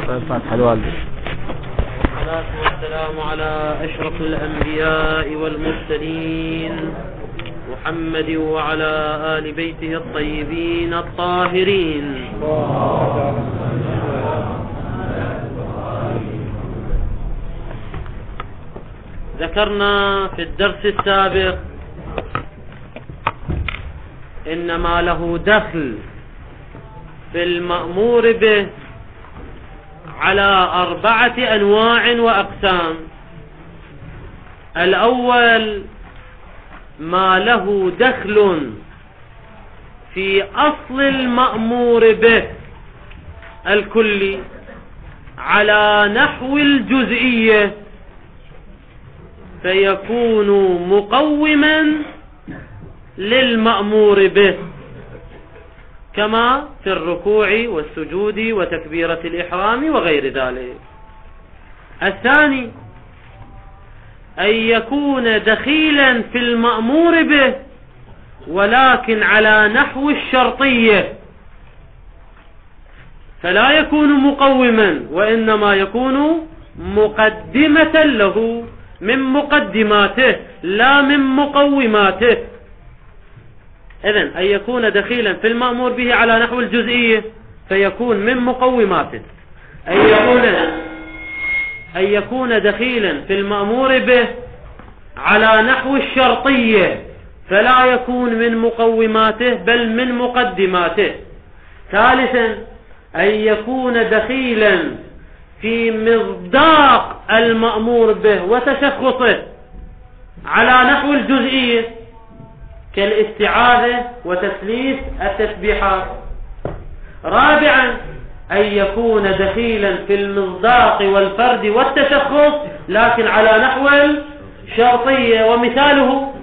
الفاتحة الوالد. والصلاة والسلام على أشرف الأنبياء والمرسلين محمد وعلى آل بيته الطيبين الطاهرين. ذكرنا في الدرس السابق إنما له دخل في المأمور به على 4 أنواع وأقسام. الأول ما له دخل في أصل المأمور به الكلي على نحو الجزئية، فيكون مقوما للمأمور به، كما في الركوع والسجود وتكبيرة الإحرام وغير ذلك. الثاني أن يكون دخيلا في المأمور به ولكن على نحو الشرطية، فلا يكون مقوما وإنما يكون مقدمة له من مقدماته لا من مقوماته. إذن أن يكون دخيلا في المأمور به على نحو الجزئية فيكون من مقوماته، أن يكون دخيلا في المأمور به على نحو الشرطية فلا يكون من مقوماته بل من مقدماته. ثالثا أن يكون دخيلا في مصداق المأمور به وتشخصه على نحو الجزئية كالاستعاذة وتثليث التسبيحات. رابعا أن يكون دخيلا في المصداق والفرد والتشخص لكن على نحو الشرطية، ومثاله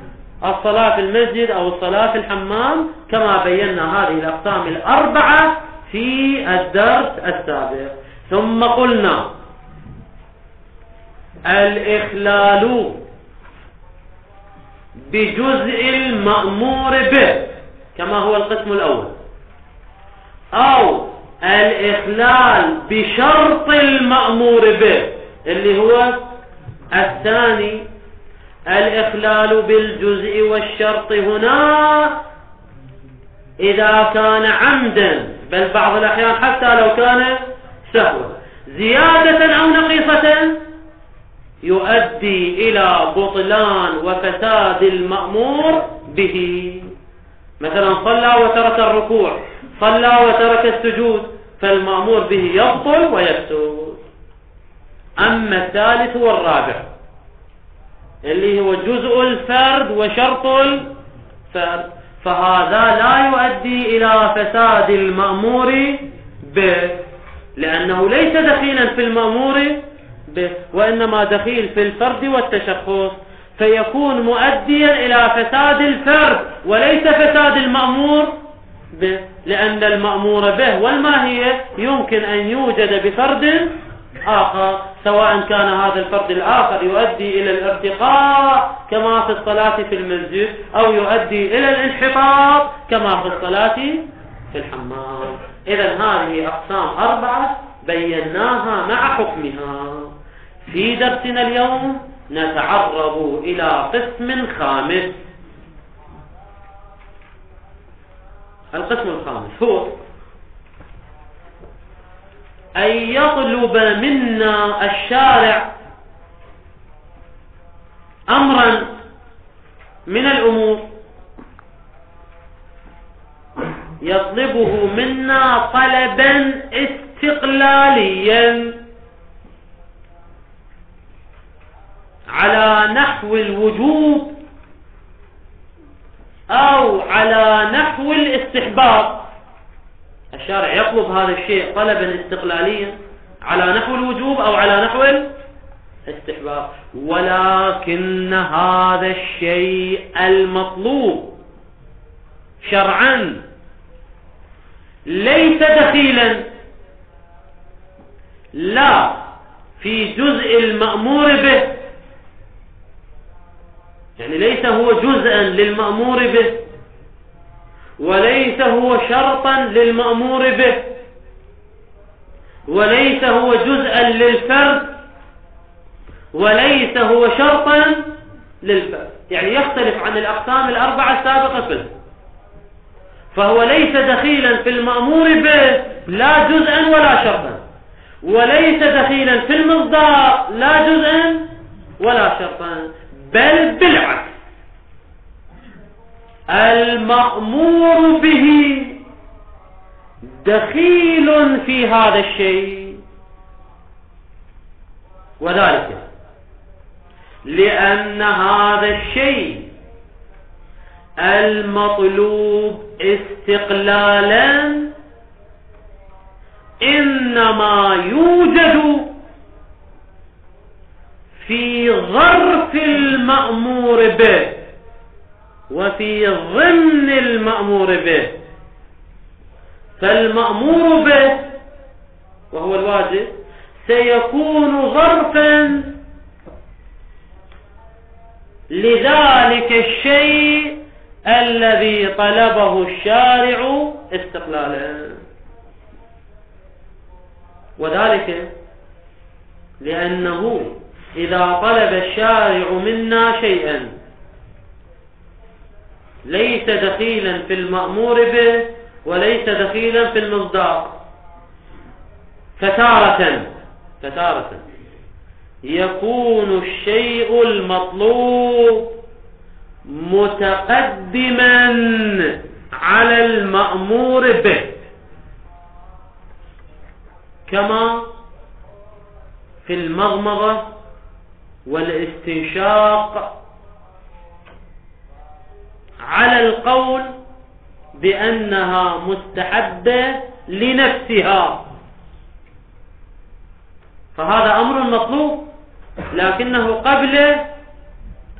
الصلاة في المسجد أو الصلاة في الحمام كما بينا هذه الأقسام 4 في الدرس السابق. ثم قلنا الإخلال بجزء المأمور به كما هو القسم الأول، أو الإخلال بشرط المأمور به اللي هو الثاني. الإخلال بالجزء والشرط هنا إذا كان عمدا، بل بعض الأحيان حتى لو كان سهوا، زيادة أو نقيصة، يؤدي إلى بطلان وفساد المأمور به. مثلا صلى وترك الركوع، صلى وترك السجود، فالمأمور به يبطل ويفسد. أما الثالث والرابع اللي هو جزء الفرد وشرط الفرد، فهذا لا يؤدي إلى فساد المأمور به لأنه ليس دخيلا في المأمور به وإنما دخيل في الفرد والتشخص، فيكون مؤديا إلى فساد الفرد وليس فساد المأمور به، لأن المأمور به والماهية يمكن أن يوجد بفرد آخر، سواء كان هذا الفرد الآخر يؤدي إلى الارتقاء كما في الصلاة في المسجد أو يؤدي إلى الانحطاط كما في الصلاة في الحمام. إذن هذه أقسام 4 بيناها مع حكمها. في درسنا اليوم نتعرض إلى قسم خامس. القسم الخامس هو أن يطلب منا الشارع أمرا من الأمور، يطلبه منا طلبا استقلاليا على نحو الوجوب أو على نحو الاستحباب. الشارع يطلب هذا الشيء طلبا استقلاليا على نحو الوجوب أو على نحو الاستحباب، ولكن هذا الشيء المطلوب شرعا ليس دخيلا لا في جزء المأمور به، يعني ليس هو جزءا للمأمور به وليس هو شرطا للمأمور به، وليس هو جزءا للفرد، وليس هو شرطا للفرد، يعني يختلف عن الأقسام الأربعة السابقة كلها. فهو ليس دخيلا في المأمور به لا جزءا ولا شرطا، وليس دخيلا في المصداق لا جزءا ولا شرطا، بل بالعكس، المأمور به دخيل في هذا الشيء، وذلك لأن هذا الشيء المطلوب استقلالا إنما يوجد في ظرف المأمور به وفي ضمن المأمور به. فالمأمور به وهو الواجب سيكون ظرفا لذلك الشيء الذي طلبه الشارع استقلالا، وذلك لأنه إذا طلب الشارع منا شيئا ليس دخيلا في المأمور به وليس دخيلا في المصداق، فتارة يكون الشيء المطلوب متقدما على المأمور به، كما في المضمضة والاستنشاق، على القول بأنها مستحبة لنفسها، فهذا أمر مطلوب لكنه قبل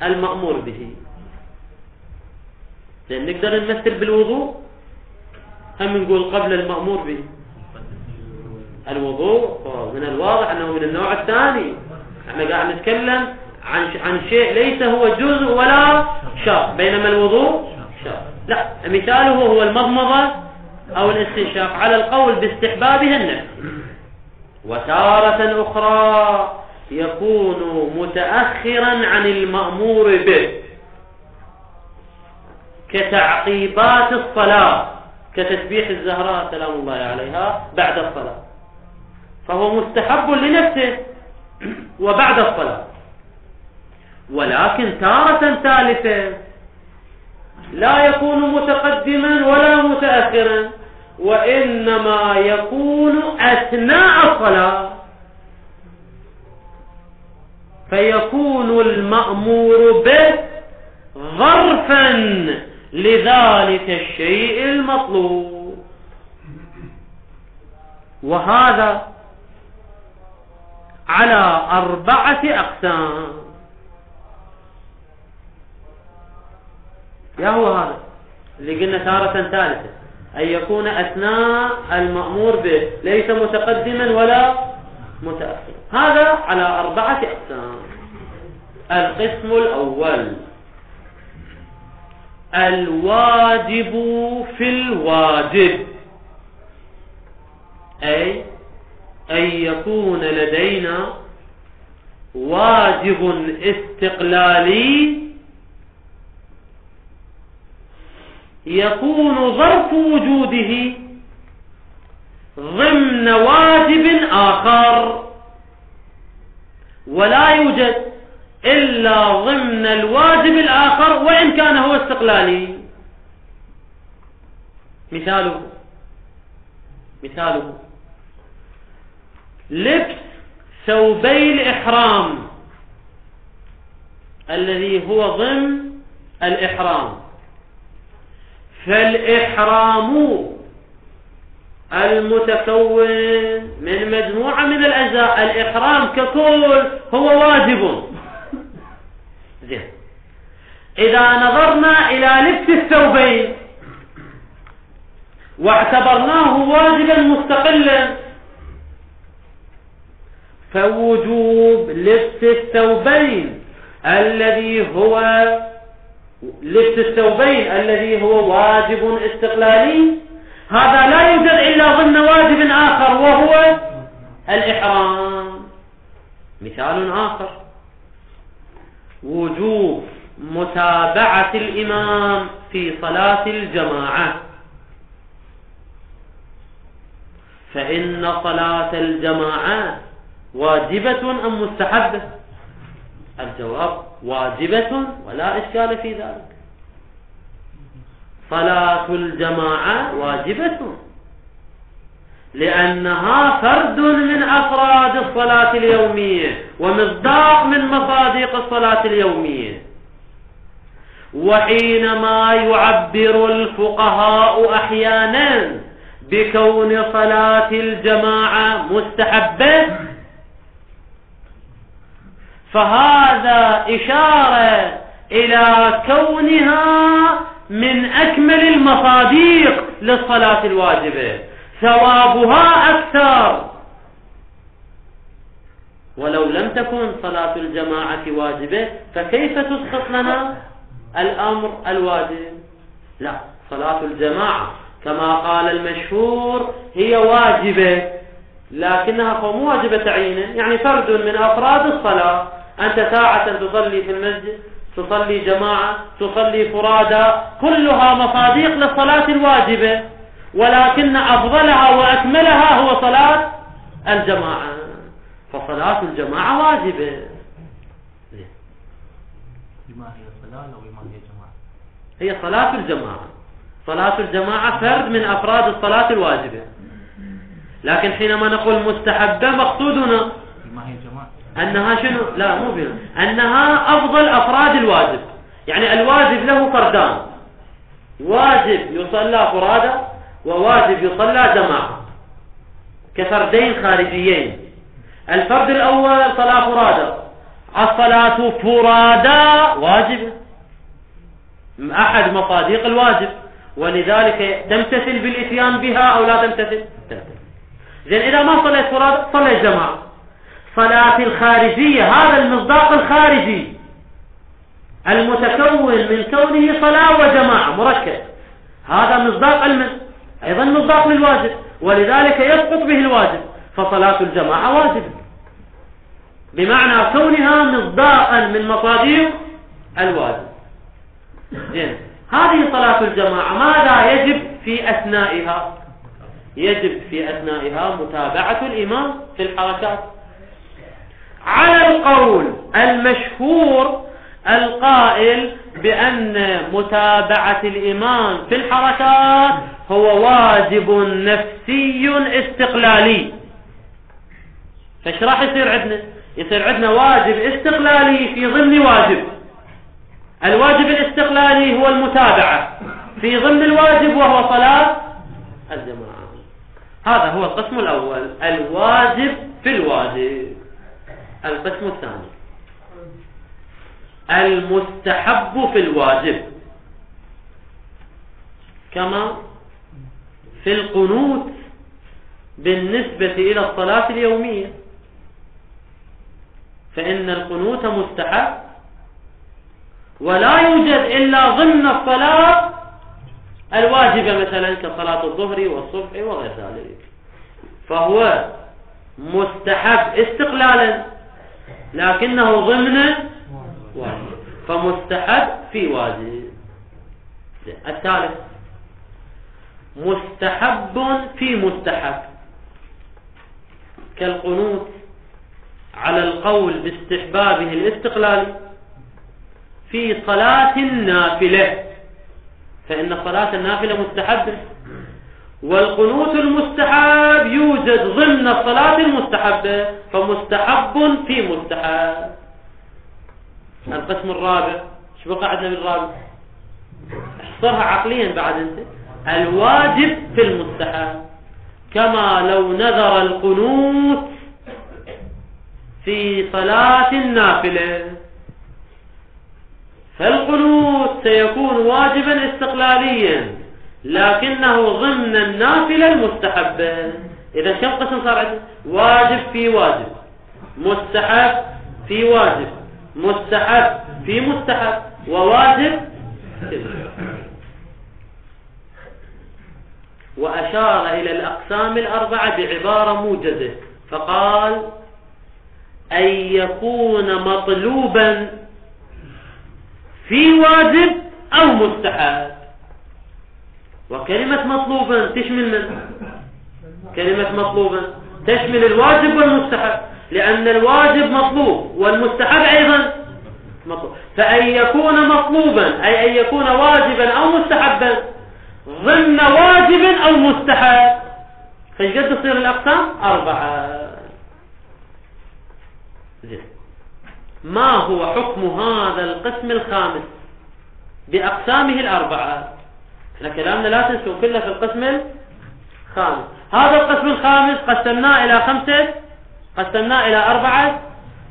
المأمور به. لأن نقدر نمثل بالوضوء، هم نقول قبل المأمور به. الوضوء من الواضح أنه من النوع الثاني، احنا قاعد نتكلم عن شيء ليس هو جزء ولا شرط، بينما الوضوء شرط. لا، مثاله هو المضمضة أو الاستنشاق على القول باستحبابها النفس. وتارة أخرى يكون متأخرا عن المأمور به، كتعقيبات الصلاة، كتسبيح الزهراء سلام الله عليها بعد الصلاة، فهو مستحب لنفسه وبعد الصلاة. ولكن تارة ثالثة لا يكون متقدما ولا متأخرا، وإنما يكون أثناء الصلاة، فيكون المأمور به ظرفا لذلك الشيء المطلوب. وهذا على 4 أقسام. يا هو هذا اللي قلنا تارة ثالثة، أن يكون أثناء المأمور به، ليس متقدما ولا متأخر. هذا على 4 أقسام. القسم الأول الواجب في الواجب، أي أن يكون لدينا واجب استقلالي يكون ظرف وجوده ضمن واجب آخر، ولا يوجد إلا ضمن الواجب الآخر وإن كان هو استقلالي. مثاله لبس ثوبي الإحرام الذي هو ضمن الإحرام. فالإحرام المتكون من مجموعة من الأجزاء، الإحرام ككل هو واجب. زين، إذا نظرنا إلى لبس الثوبين واعتبرناه واجبا مستقلا، فوجوب لبس الثوبين الذي هو لبس الثوبين الذي هو واجب استقلالي، هذا لا يوجد إلا ضمن واجب آخر وهو الإحرام. مثال آخر: وجوب متابعة الإمام في صلاة الجماعة، فإن صلاة الجماعة واجبة أم مستحبة؟ الجواب: واجبة ولا إشكال في ذلك. صلاة الجماعة واجبة لأنها فرد من أفراد الصلاة اليومية ومصداق من مصادق الصلاة اليومية. وحينما يعبر الفقهاء أحيانا بكون صلاة الجماعة مستحبة، فهذا إشارة إلى كونها من أكمل المصادق للصلاة الواجبة، ثوابها أكثر. ولو لم تكن صلاة الجماعة واجبة فكيف تسقط لنا الأمر الواجب؟ لا، صلاة الجماعة كما قال المشهور هي واجبة، لكنها مو واجبة تعيينا، يعني فرد من أفراد الصلاة. أنت ساعة تصلي في المسجد، تصلي جماعة، تصلي فرادى، كلها مصادق للصلاة الواجبة، ولكن أفضلها وأكملها هو صلاة الجماعة، فصلاة الجماعة واجبة. ما هي صلاة أو ما هي جماعة؟ هي صلاة الجماعة. صلاة الجماعة فرد من أفراد الصلاة الواجبة، لكن حينما نقول مستحبة مقصودنا ما هي جماعة أنها شنو؟ لا، مو بينا، أنها أفضل أفراد الواجب. يعني الواجب له فردان: واجب يصلى فرادى وواجب يصلى جماعة، كفردين خارجيين. الفرد الأول صلاة فرادى، الصلاة فرادى واجبة، أحد مصادق الواجب، ولذلك تمتثل بالإتيان بها أو لا تمتثل؟ زين، إذا ما صليت فرادى صليت جماعة. صلاة الخارجية هذا المصداق الخارجي المتكون من كونه صلاة وجماعة مركب، هذا مصداق أيضا مصداق للواجب، ولذلك يسقط به الواجب، فصلاة الجماعة واجبة بمعنى كونها مصداقا من مصادق الواجب. زين، هذه صلاة الجماعة ماذا يجب في أثنائها؟ يجب في أثنائها متابعة الإمام في الحركات، على القول المشهور القائل بأن متابعة الإمام في الحركات هو واجب نفسي استقلالي. فايش راح يصير عندنا؟ يصير عندنا واجب استقلالي في ضمن واجب. الواجب الاستقلالي هو المتابعة في ضمن الواجب وهو صلاة الجماعة. هذا هو القسم الأول، الواجب في الواجب. القسم الثاني المستحب في الواجب، كما في القنوت بالنسبة إلى الصلاة اليومية، فإن القنوت مستحب ولا يوجد إلا ضمن الصلاة الواجبة، مثلا كصلاة الظهر والصبح وغير ذلك، فهو مستحب استقلالا لكنه ضمن واجب، فمستحب في واجب. الثالث مستحب في مستحب، كالقنوت على القول باستحبابه الاستقلالي في صلاة النافلة، فإن صلاة النافلة مستحبة، والقنوت المستحب يوجد ضمن الصلاة المستحبة، فمستحب في مستحب. القسم الرابع، شو بقى عندنا بالرابع؟ احصرها عقليا بعد انت. الواجب في المستحب، كما لو نذر القنوت في صلاة النافلة، فالقنوت سيكون واجبا استقلاليا لكنه ضمن النافلة المستحبة. إذا كم قسم صار عندنا؟ واجب في واجب، مستحب في واجب، مستحب في مستحب، وواجب وأشار إلى الأقسام الأربعة بعبارة موجزة فقال أن يكون مطلوبا في واجب أو مستحب. وكلمة مطلوبا تشمل من؟ كلمة مطلوبا تشمل الواجب والمستحب، لأن الواجب مطلوب والمستحب أيضا مطلوب. فأن يكون مطلوبا أي أن يكون واجبا أو مستحبا ضمن واجب أو مستحب. فايش قد تصير الأقسام؟ 4. ما هو حكم هذا القسم الخامس بأقسامه 4؟ احنا كلامنا لا تنسوا كله في القسم الخامس. هذا القسم الخامس قسمناه إلى 4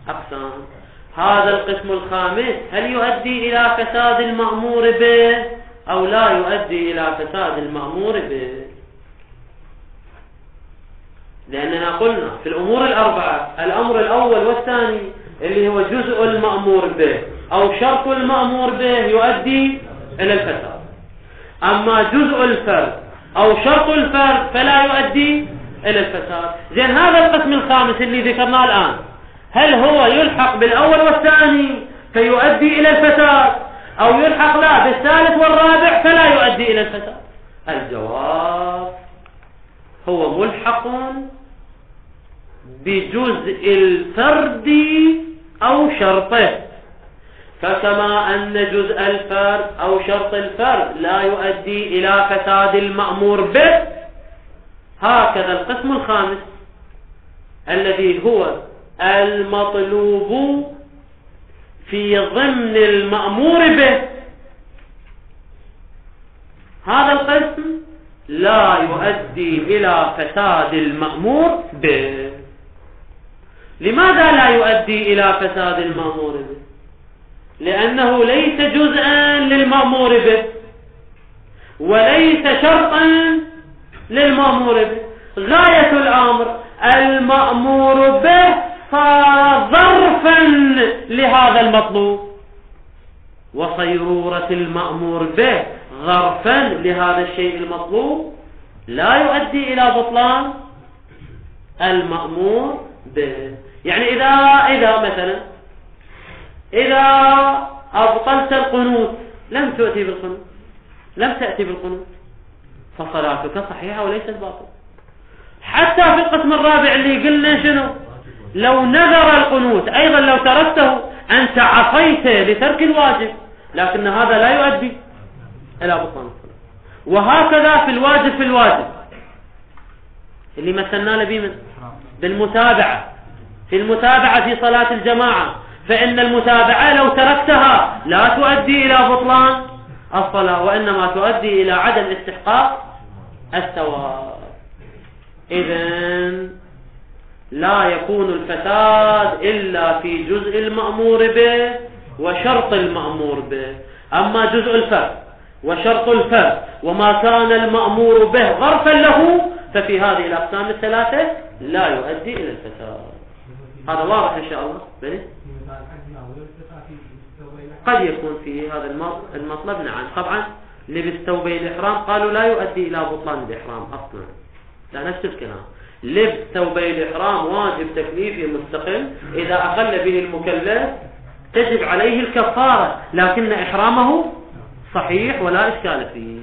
أقسام. هذا القسم الخامس هل يؤدي إلى فساد المأمور به أو لا يؤدي إلى فساد المأمور به؟ لأننا قلنا في الأمور 4 الأمر الأول والثاني اللي هو جزء المأمور به أو شرط المأمور به يؤدي إلى الفساد، أما جزء الفرد أو شرط الفرد فلا يؤدي إلى الفساد. زين هذا القسم الخامس اللي ذكرناه الآن هل هو يلحق بالأول والثاني فيؤدي إلى الفساد أو يلحق لا بالثالث والرابع فلا يؤدي إلى الفساد؟ الجواب هو ملحق بجزء الفرد أو شرطه. فكما أن جزء الفرد أو شرط الفرد لا يؤدي إلى فساد المأمور به، هكذا القسم الخامس الذي هو المطلوب في ضمن المأمور به، هذا القسم لا يؤدي إلى فساد المأمور به. لماذا لا يؤدي إلى فساد المأمور به؟ لأنه ليس جزءا للمأمور به وليس شرطا للمأمور به. غاية الأمر المأمور به صار ظرفا لهذا المطلوب، وصيرورة المأمور به ظرفا لهذا الشيء المطلوب لا يؤدي إلى بطلان المأمور به. يعني إذا مثلا إذا أبطلت القنوت لم تأتي بالقنوت فصلاتك صحيحة وليست باطلة. حتى في القسم الرابع اللي قلنا شنو؟ لو نذر القنوت أيضا لو تركته أنت عصيت لترك الواجب، لكن هذا لا يؤدي إلى بطلان الصلاة. وهكذا في الواجب اللي مثلنا به من بالمتابعة، في المتابعة في صلاة الجماعة، فإن المتابعة لو تركتها لا تؤدي إلى بطلان الصلاة وإنما تؤدي إلى عدم استحقاق الثواب. إذن لا يكون الفساد إلا في جزء المأمور به وشرط المأمور به. أما جزء الفرد وشرط الفرد وما كان المأمور به ظرفا له ففي هذه الأقسام 3 لا يؤدي إلى الفساد. هذا واضح إن شاء الله. قد يكون في هذا المطلب نعم. طبعا لبس ثوبي الإحرام قالوا لا يؤدي إلى بطلان الإحرام أصلا، لا نفس الكلام. لبس ثوبي الإحرام واجب تكليفي مستقل، إذا أقل به المكلف تجب عليه الكفارة، لكن إحرامه صحيح ولا إشكال فيه،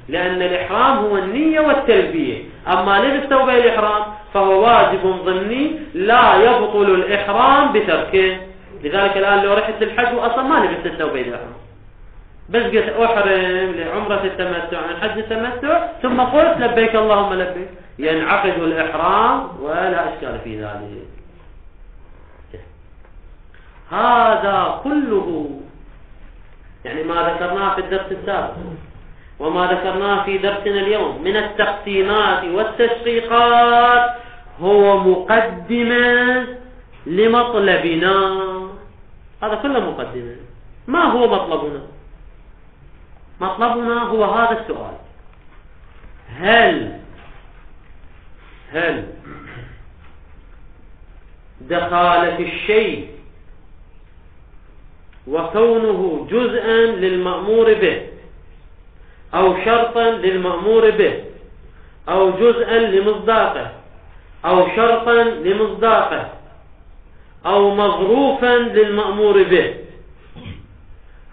لأن الإحرام هو النية والتلبية. أما لبس ثوبي الإحرام فهو واجب ضمني لا يبطل الإحرام بتركه. لذلك الآن لو رحت للحج وأصلا ما لبست ثوبي الإحرام، بس قلت أحرم لعمرة التمتع عن حج التمتع ثم قلت لبيك اللهم لبيك، ينعقد الإحرام ولا إشكال في ذلك. هذا كله يعني ما ذكرناه في الدرس السابق وما ذكرناه في درسنا اليوم من التقسيمات والتشقيقات هو مقدمة لمطلبنا. هذا كله مقدمة. ما هو مطلبنا؟ مطلبنا هو هذا السؤال: هل دخالة الشيء وكونه جزءا للمأمور به أو شرطا للمأمور به أو جزءا لمصداقه أو شرطا لمصداقه أو مظروفا للمأمور به.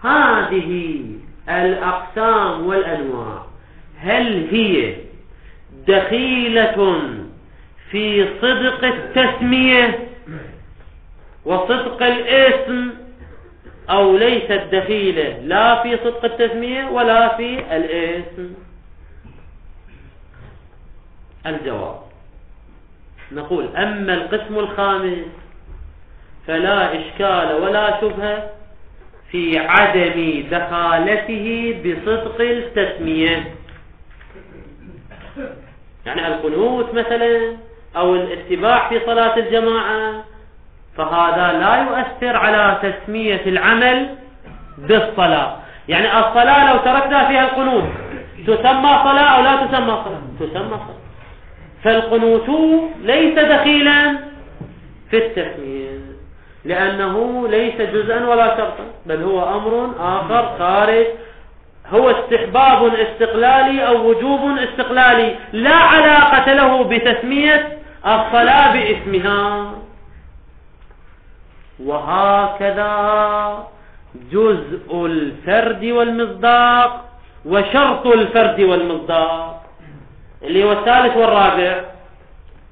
هذه الأقسام والأنواع هل هي دخيلة في صدق التسمية وصدق الاسم أو ليست دخيلة لا في صدق التسمية ولا في الاسم؟ الجواب نقول أما القسم الخامس فلا إشكال ولا شبهة في عدم دخالته بصدق التسمية. يعني القنوت مثلا أو الاتباع في صلاة الجماعة فهذا لا يؤثر على تسمية العمل بالصلاة. يعني الصلاة لو تركنا فيها القنوت تسمى صلاة أو لا تسمى صلاة؟ تسمى صلاة. فالقنوت ليس دخيلا في التسمية لأنه ليس جزءا ولا شرطا، بل هو أمر آخر خارج، هو استحباب استقلالي أو وجوب استقلالي لا علاقة له بتسمية الصلاة باسمها. وهكذا جزء الفرد والمصداق وشرط الفرد والمصداق اللي هو الثالث والرابع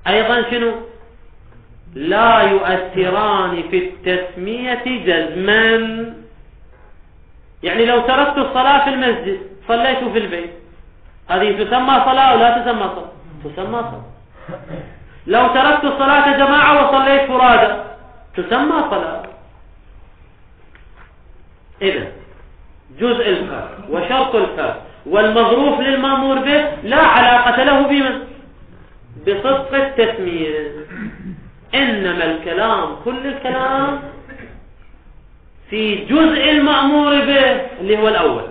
أيضا شنو؟ لا يؤثران في التسمية جزما. يعني لو تركت الصلاة في المسجد صليت في البيت هذه تسمى صلاة أو لا تسمى صلاة؟ تسمى صلاة. لو تركت الصلاة جماعة وصليت فرادى تسمى صلاة. إذن جزء الفرد وشرط الفرد والمظروف للمأمور به لا علاقة له بمن؟ بصدق التسمية. إنما الكلام كل الكلام في جزء المأمور به اللي هو الأول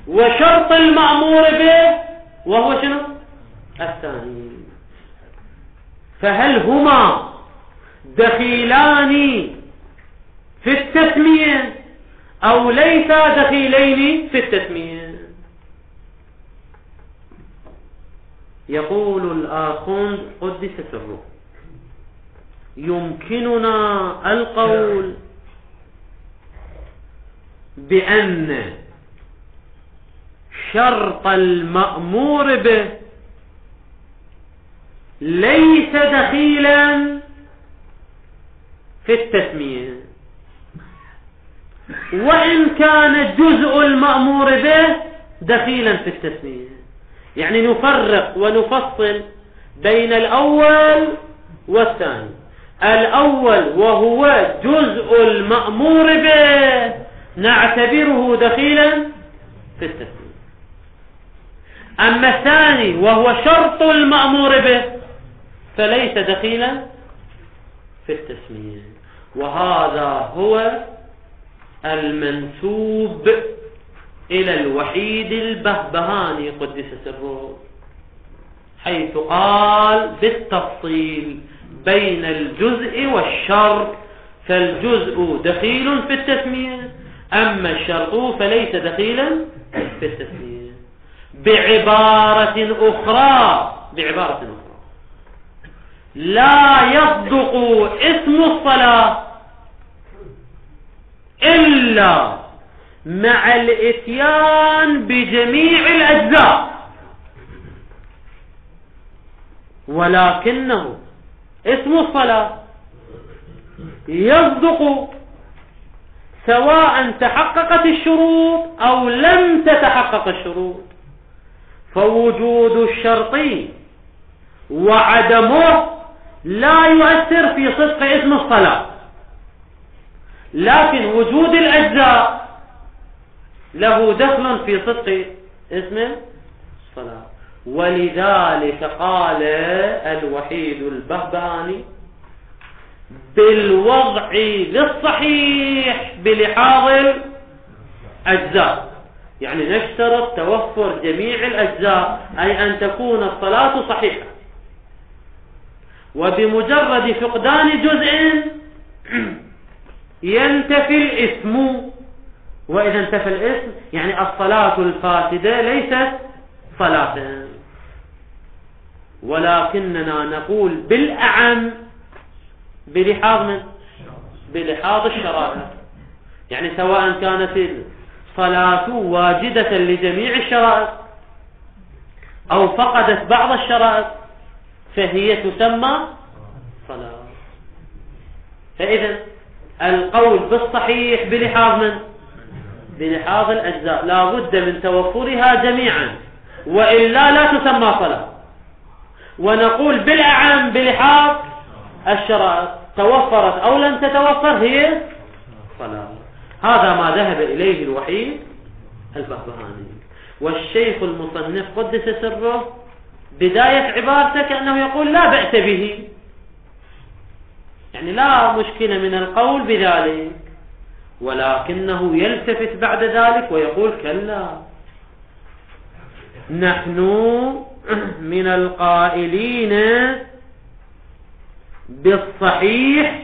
وشرط المأمور به وهو شنو؟ الثاني. فهل هما دخيلان في التسمية أو ليسا دخيلين في التسمية؟ يقول الآخوند قدس سره يمكننا القول بأن شرط المأمور به ليس دخيلا في التسمية وإن كان جزء المأمور به دخيلا في التسمية. يعني نفرق ونفصل بين الأول والثاني. الأول وهو جزء المأمور به نعتبره دخيلا في التسمية. أما الثاني وهو شرط المأمور به فليس دخيلا في التسمية. وهذا هو المنسوب إلى الوحيد البهبهاني قدس سره حيث قال بالتفصيل بين الجزء والشرط فالجزء دخيل في التسمية أما الشرط فليس دخيلا في التسمية. بعبارة أخرى لا يصدق اسم الصلاة إلا مع الإتيان بجميع الأجزاء، ولكنه اسم الصلاة يصدق سواء تحققت الشروط أو لم تتحقق الشروط. فوجود الشرط وعدمه لا يؤثر في صدق اسم الصلاة، لكن وجود الأجزاء له دخل في صدق اسم الصلاة. ولذلك قال الوحيد البهبهاني بالوضع للصحيح بلحاظ الأجزاء، يعني نشترط توفر جميع الأجزاء أي أن تكون الصلاة صحيحة، وبمجرد فقدان جزء ينتفي الاسم. وإذا انتفى الاسم يعني الصلاة الفاسدة ليست صلاة. ولكننا نقول بالأعم بلحاظ الشرائط، يعني سواء كانت الصلاة واجدة لجميع الشرائط أو فقدت بعض الشرائط فهي تسمى صلاة. فإذا القول بالصحيح بلحاظ الأجزاء لا بد من توفرها جميعا، وإلا لا تسمى صلاة. ونقول بالأعم بلحاظ الشرائط، توفرت أو لم تتوفر هي صلاة. هذا ما ذهب إليه الوحيد البهبهاني. والشيخ المصنف قدس سره بداية عبارته كأنه يقول لا بأس به، يعني لا مشكلة من القول بذلك، ولكنه يلتفت بعد ذلك ويقول كلا، نحن من القائلين بالصحيح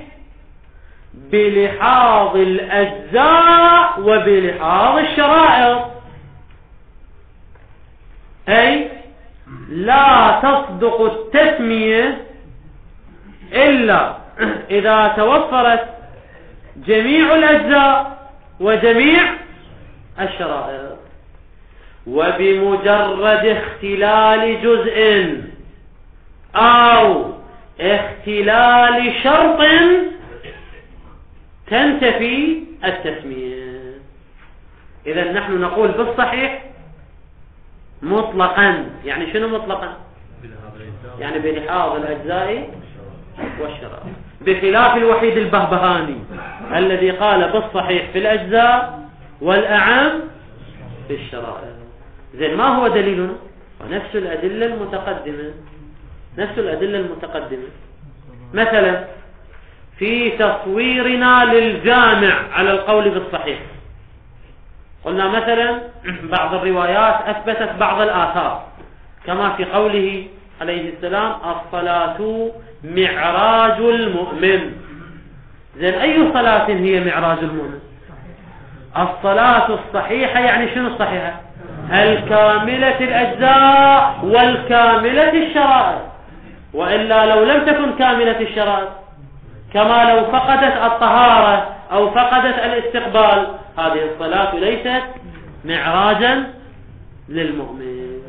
بلحاظ الأجزاء وبلحاظ الشرائط، أي لا تصدق التسمية إلا إذا توفرت جميع الأجزاء وجميع الشرائط. وبمجرد اختلال جزء أو اختلال شرط تنتفي التسمية. إذا نحن نقول بالصحيح مطلقا. يعني شنو مطلقا؟ يعني بلحاظ الأجزاء والشرائط، بخلاف الوحيد البهبهاني الذي قال بالصحيح في الأجزاء والأعم في الشرائط. زين، ما هو دليلنا؟ ونفس الأدلة المتقدمة. مثلا في تصويرنا للجامع على القول بالصحيح قلنا مثلا بعض الروايات أثبتت بعض الآثار، كما في قوله عليه السلام الصلاة معراج المؤمن. زين، أي صلاة هي معراج المؤمن؟ الصلاة الصحيحة. يعني شنو الصحيحة؟ الكاملة الأجزاء والكاملة الشرائط، وإلا لو لم تكن كاملة الشرائط كما لو فقدت الطهارة أو فقدت الاستقبال، هذه الصلاة ليست معراجا للمؤمن.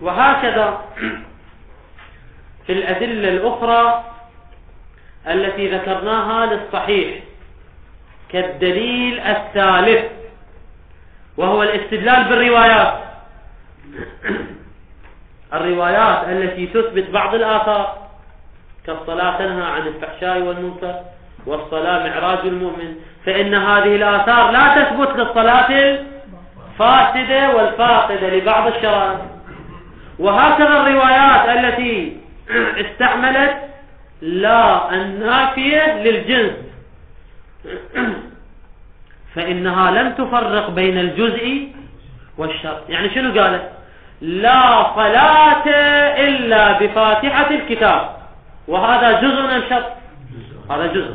وهكذا في الأدلة الأخرى التي ذكرناها للصحيح كالدليل الثالث وهو الاستدلال بالروايات. الروايات التي تثبت بعض الآثار كالصلاة تنهى عن الفحشاء والمنكر والصلاة معراج المؤمن، فإن هذه الآثار لا تثبت للصلاة الفاسدة والفاقدة لبعض الشرائط. وهكذا الروايات التي استعملت لا النافية للجنس فإنها لم تفرق بين الجزء والشرط. يعني شنو قالت؟ لا صلاة إلا بفاتحة الكتاب، وهذا جزء من شرط، هذا جزء.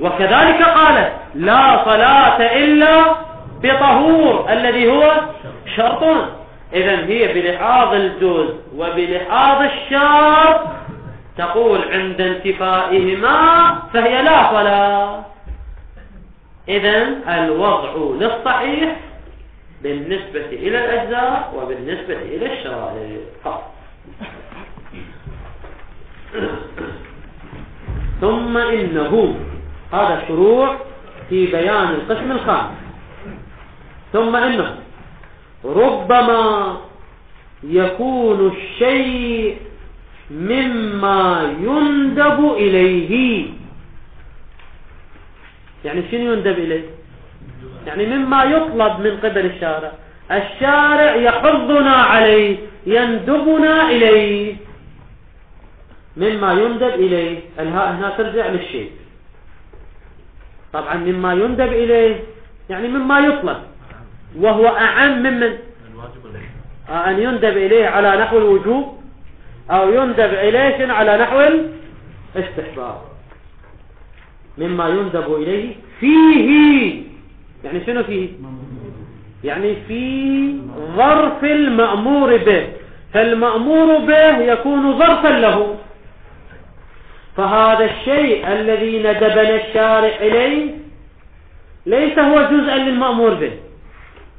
وكذلك قالت لا صلاة إلا بطهور الذي هو شرط. إذن هي بلحاظ الجزء وبلحاظ الشرط تقول عند انتفائهما فهي لا صلاة. إذن الوضع للصحيح بالنسبة إلى الأجزاء وبالنسبة إلى الشرائط. ثم إنه، هذا شروع في بيان القسم الخامس. ثم إنه ربما يكون الشيء مما يندب إليه. يعني شنو يندب إليه؟ يعني مما يطلب من قبل الشارع. الشارع يحضنا عليه، يندبنا إليه. مما يندب إليه، الهاء هنا ترجع للشيء. طبعا مما يندب إليه يعني مما يطلب، وهو أعم ممن أن يندب إليه على نحو الوجوب أو يندب إليه على نحو الاستحباب. مما يندب إليه فيه. يعني شنو فيه؟ يعني في ظرف المأمور به، فالمأمور به يكون ظرفا له. فهذا الشيء الذي ندبنا الشارع إليه ليس هو جزءا للمأمور به،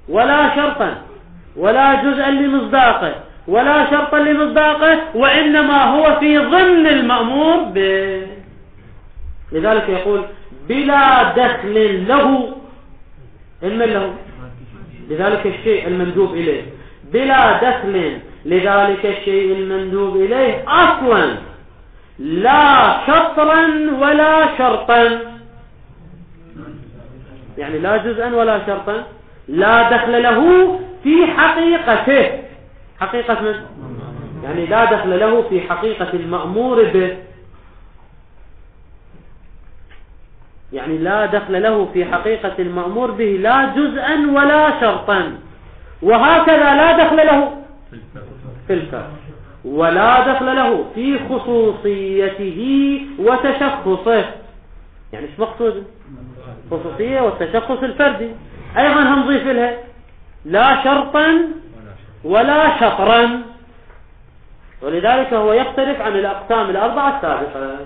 ولا شرطا، ولا جزءا لمصداقه، ولا شرطا لمصداقه، وإنما هو في ضمن المأمور به. لذلك يقول بلا دخل له، إما له لذلك الشيء المندوب إليه، بلا دخل لذلك الشيء المندوب إليه أصلا، لا شطرا ولا شرطا. يعني لا جزءا ولا شرطا، لا دخل له في حقيقته. حقيقة من؟ يعني لا دخل له في حقيقة المأمور به، يعني لا دخل له في حقيقة المأمور به لا جزءا ولا شرطا. وهكذا لا دخل له في الفرد، ولا دخل له في خصوصيته وتشخصه. يعني ايش مقصود؟ خصوصية والتشخص الفردي ايضا هنضيف لها لا شرطا ولا شطرا. ولذلك هو يختلف عن الأقسام الأربعة السابقة.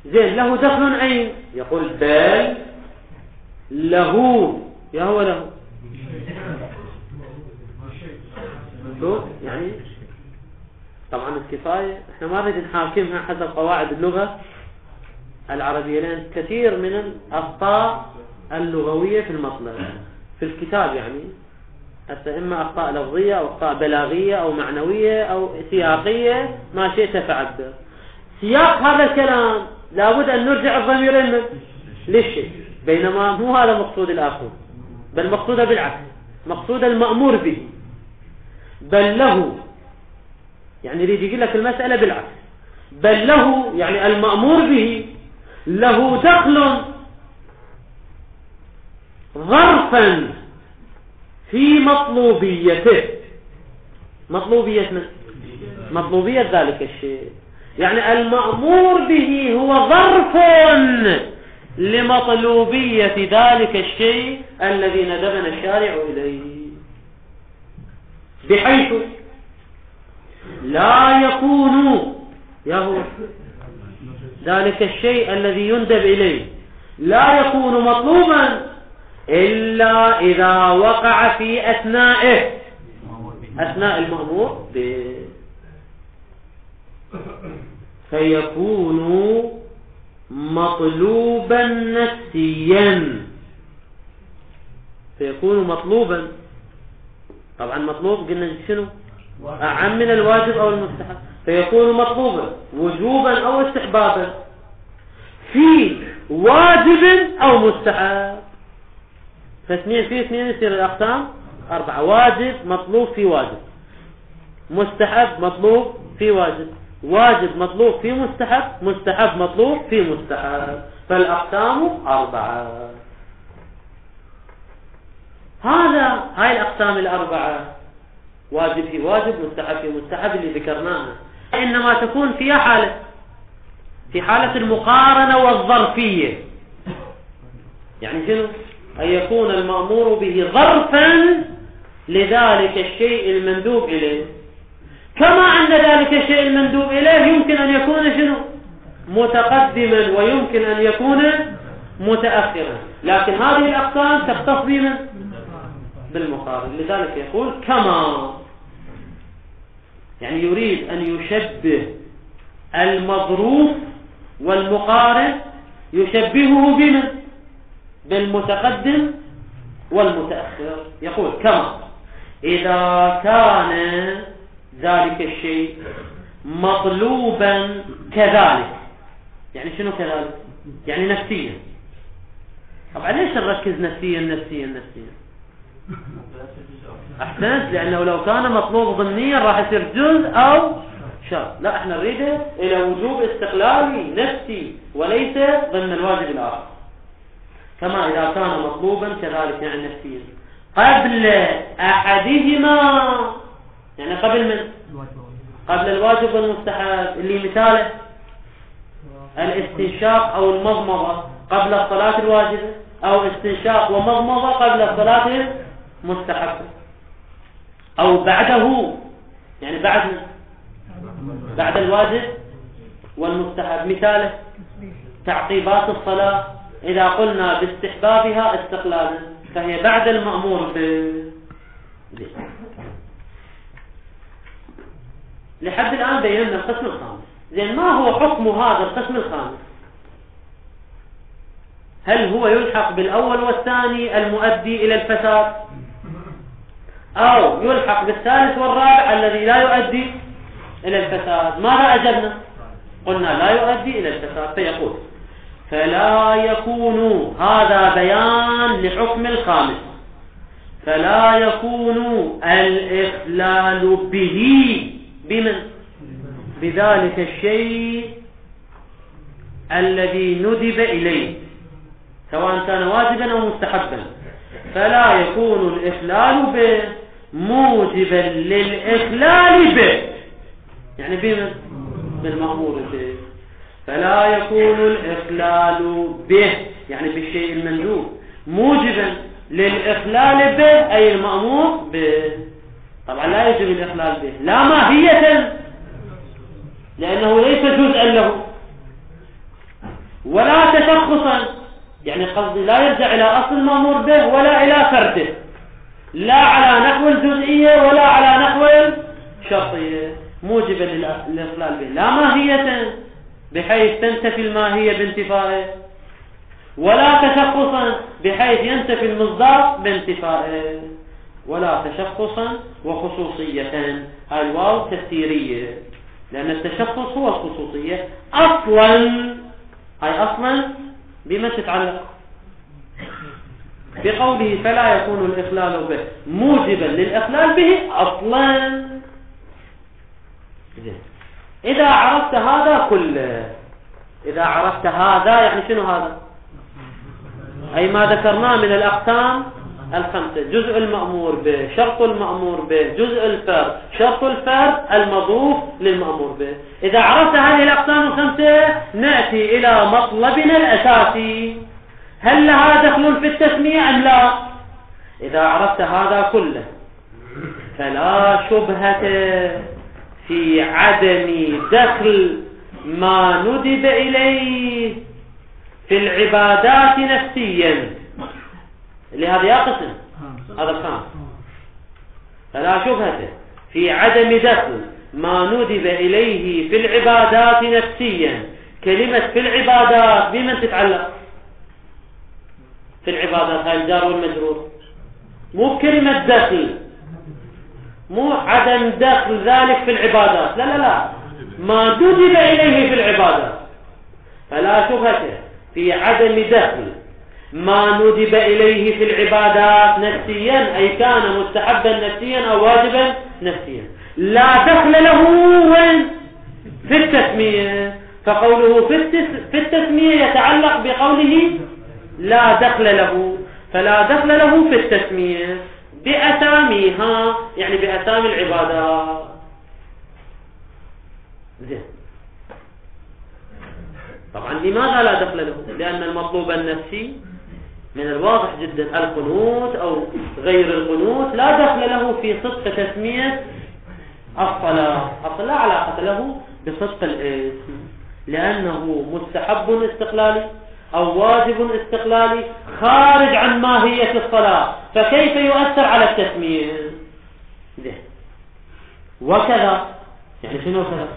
زين، له دخل عين، يقول بل له، يا هو له يعني طبعا الكفاية احنا ما نريد نحاكمها حسب قواعد اللغة العربية، لأن كثير من الأخطاء اللغوية في المطلب في الكتاب، يعني حتى إما أخطاء لفظية أو أخطاء بلاغية أو معنوية أو سياقية، ما شئت فعبر. سياق هذا الكلام لابد أن نرجع الضمير للشيء، بينما مو هذا مقصود الآخر، بل مقصود بالعكس، مقصود المأمور به. بل له يعني يريد يقول لك المسألة بالعكس، بل له يعني المأمور به له دخل ظرفا في مطلوبيته. مطلوبية من؟ مطلوبية ذلك الشيء، يعني المأمور به هو ظرف لمطلوبية ذلك الشيء الذي ندبنا الشارع إليه، بحيث لا يكون يهو ذلك الشيء الذي يندب إليه لا يكون مطلوبا إلا إذا وقع في أثنائه، أثناء المأمور به، فيكون مطلوبا نفسيا. فيكون مطلوبا، طبعا مطلوب قلنا شنو؟ أعم من الواجب أو المستحب. فيكون مطلوبا وجوبا أو استحبابا في واجب أو مستحب. فاثنين في اثنين يصير الأقسام أربعة: واجب مطلوب في واجب، مستحب مطلوب في واجب، واجب مطلوب في مستحب، مستحب مطلوب في مستحب. فالأقسام أربعة. هاي الأقسام الأربعة: واجب في واجب، مستحب في مستحب، اللي ذكرناها، إنما تكون فيها حالة، في حالة المقارنة والظرفية. يعني شنو؟ أن يكون المأمور به ظرفا لذلك الشيء المندوب إليه، كما أن ذلك الشيء المندوب إليه يمكن أن يكون شنو؟ متقدما، ويمكن أن يكون متأخرا. لكن هذه الأقسام تختص بمن؟ بالمقارن. لذلك يقول كما، يعني يريد أن يشبه المظروف والمقارن، يشبهه بمن؟ بالمتقدم والمتأخر. يقول كما إذا كان ذلك الشيء مطلوبا كذلك. يعني شنو كذلك؟ يعني نفسيا. طبعا ليش نركز نفسيا نفسيا نفسيا؟ أحسنت، لأنه لو كان مطلوب ضمنيا راح يصير جزء أو شرط. لا، احنا نريده إلى وجوب استقلالي نفسي وليس ضمن الواجب الآخر. كما إذا كان مطلوبا كذلك يعني نفسيا قبل أحدهما، يعني قبل من؟ قبل الواجب والمستحب، اللي مثاله الاستنشاق أو المضمضة قبل الصلاة الواجبة، أو استنشاق ومضمضة قبل الصلاة المستحبة، أو بعده، يعني بعد الواجب والمستحب. مثاله تعقيبات الصلاة إذا قلنا باستحبابها استقلالا فهي بعد المأمور لحد الآن بينا القسم الخامس. زين، ما هو حكم هذا القسم الخامس؟ هل هو يلحق بالأول والثاني المؤدي إلى الفساد، أو يلحق بالثالث والرابع الذي لا يؤدي إلى الفساد؟ ماذا أجبنا؟ قلنا لا يؤدي إلى الفساد. فيقول فلا يكون، هذا بيان لحكم الخامس، فلا يكون الإخلال به بذلك الشيء الذي ندب إليه سواء كان واجبا أو مستحبا، فلا يكون الإخلال به موجبا للإخلال به، يعني بالمأمور به. فلا يكون الإخلال به يعني بالشيء المندوب موجبا للإخلال به أي المأمور به. طبعا لا يجب الإخلال به لا ماهية لأنه ليس جزءا له، ولا تشخصا يعني قصدي لا يرجع إلى أصل المأمور به ولا إلى فرده، لا على نحو الجزئية ولا على نحو الشرطية، موجبا للإخلال به لا ماهية بحيث تنتفي الماهية بانتفائه، ولا تشخصا بحيث ينتفي المصداق بانتفائه، ولا تشخصا وخصوصية. هاي الواو تفسيرية لأن التشخص هو الخصوصية أصلا. هاي أصلا بما تتعلق بقوله فلا يكون الإخلال به موجبا للإخلال به أصلا. إذا عرفت هذا كله، إذا عرفت هذا يعني شنو هذا؟ أي ما ذكرناه من الأقسام الخمسة: جزء المأمور به، شرط المأمور به، جزء الفرد، شرط الفرد المضوف للمأمور به. إذا عرفت هذه الأقسام الخمسة نأتي إلى مطلبنا الأساسي: هل لها دخل في التسمية أم لا؟ إذا عرفت هذا كله فلا شبهة في عدم دخل ما ندب إليه في العبادات نفسيا. لهذا يقسم هذا الخامس: فلا شبهة في عدم دخل ما ندب إليه في العبادات نفسيا. كلمة في العبادات بمن تتعلق؟ في العبادات هاي الجار والمجرور، مو كلمة دخل، مو عدم دخل ذلك في العبادات، لا لا لا، ما ندب إليه في العبادات. فلا شبهة في عدم دخل ما ندب إليه في العبادات نفسيا، أي كان مستحبا نفسيا أو واجبا نفسيا، لا دخل له وين؟ في التسمية. فقوله في التسمية يتعلق بقوله لا دخل له، فلا دخل له في التسمية بأساميها يعني بأسامي العبادات. زين، طبعا لماذا لا دخل له؟ لأن المطلوب النفسي من الواضح جدا القنوت أو غير القنوت لا دخل له في صدق تسمية الصلاة. الصلاة لا علاقة له بصدق الاسم، لأنه مستحب استقلالي أو واجب استقلالي خارج عن ماهية الصلاة، فكيف يؤثر على التسمية؟ وكذا يعني شنو كذا؟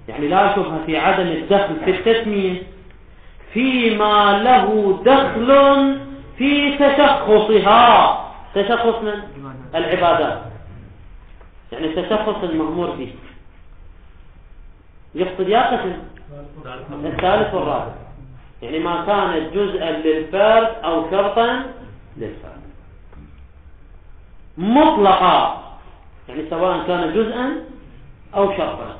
يعني لا شبهة في عدم الدخل في التسمية فيما له دخل في تشخصها. تشخص من العبادات يعني تشخص المأمور به، يقصد يقسم الثالث والرابع، يعني ما كانت جزءا للفرد أو شرطا للفرد مطلقا، يعني سواء كان جزءا أو شرطا.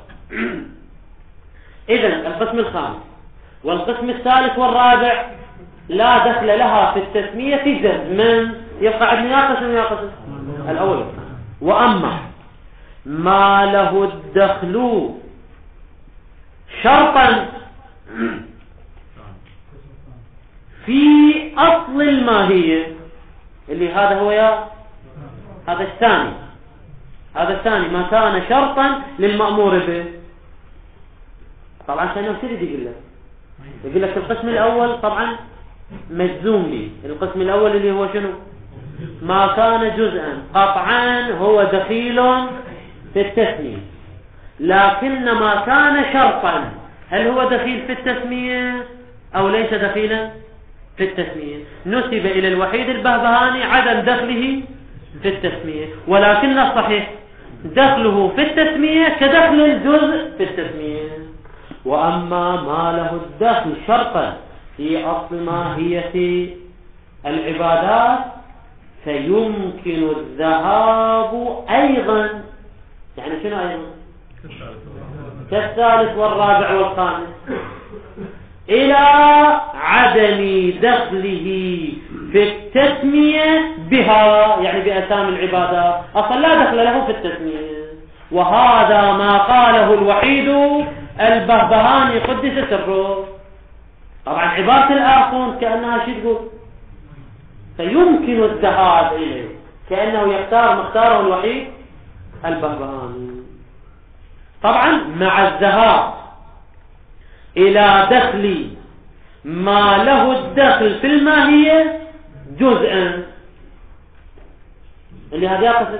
إذن القسم الخامس والقسم الثالث والرابع لا دخل لها في التسمية جزما، يبقى عندنا قسم الأول. وأما ما له الدخل شرطا في أصل الماهية، اللي هذا هو هذا الثاني ما كان شرطا للمأمور به. طبعا كان يقول لك القسم الأول طبعا مجزوم لي. القسم الأول اللي هو شنو؟ ما كان جزءا قطعا هو دخيل في التسمية، لكن ما كان شرطا هل هو دخيل في التسمية أو ليس دخيلا في التسمية؟ نسب إلى الوحيد البهبهاني عدم دخله في التسمية، ولكن الصحيح دخله في التسمية كدخل الجزء في التسمية. وأما ما له الدخل شرطا في أصل ماهية العبادات فيمكن الذهاب أيضا، يعني شنو أيضا؟ كالثالث والرابع والخامس، إلى عدم دخله في التسمية بها، يعني بأسامي العبادات أصلا لا دخل له في التسمية. وهذا ما قاله الوحيد البهبهاني قدس سره. طبعا عبارة الآخون كأنها شو تقول؟ فيمكن الذهاب إليه، كأنه يختار مختاره الوحيد البهبهاني. طبعا مع الذهاب إلى دخل ما له الدخل في الماهية جزءا، اللي هذا القسم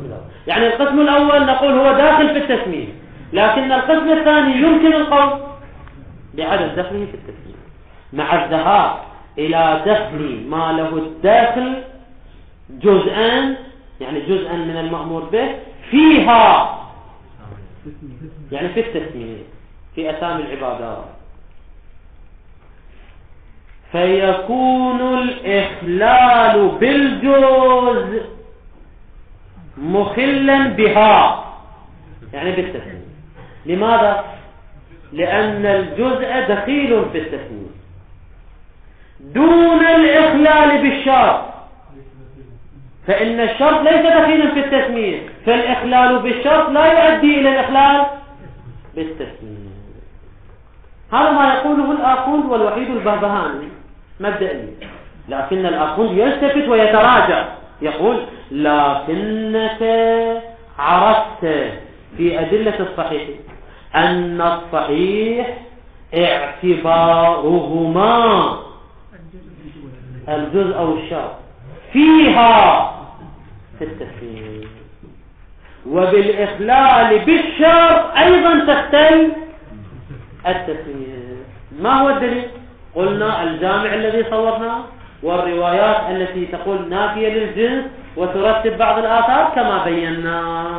الأول. يعني القسم الأول نقول هو داخل في التسمية، لكن القسم الثاني يمكن القول بعدم دخله في التسمية مع الذهاب إلى دخل ما له الداخل جزءا، يعني جزءا من المأمور به فيها، يعني في التسمية في أسامي العبادات. فيكون الإخلال بالجزء مخلا بها، يعني بالتسمية. لماذا؟ لأن الجزء دخيل في التسمية دون الإخلال بالشرط، فإن الشرط ليس دخيلا في التسمية، فالإخلال بالشرط لا يؤدي إلى الإخلال بالتسمية. هذا ما يقوله الآخوند والوحيد البهبهاني مبدئيا. لكن الآخوند يلتفت ويتراجع، يقول لكنك عرفت في أدلة الصحيح أن الصحيح اعتبارهما الجزء أو الشرط فيها في التسمية، وبالإخلال بالشرط أيضا تختل التسمية. ما هو الدليل؟ قلنا الجامع الذي صورناه والروايات التي تقول نافية للجنس وترتب بعض الآثار كما بينا.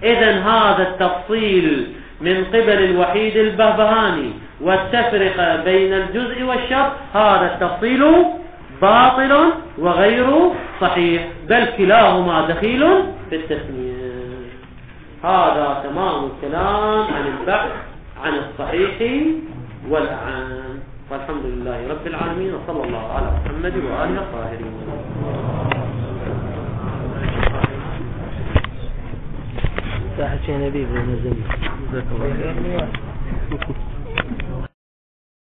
إذن هذا التفصيل من قبل الوحيد البهبهاني والتفرقة بين الجزء والشرط، هذا التفصيل باطل وغير صحيح، بل كلاهما دخيل في التسمية. هذا تمام الكلام عن البحث عن الصحيح والأعان. والحمد لله رب العالمين، وصلى الله على محمد وآله الطاهرين. ساحة نبي بن زيد.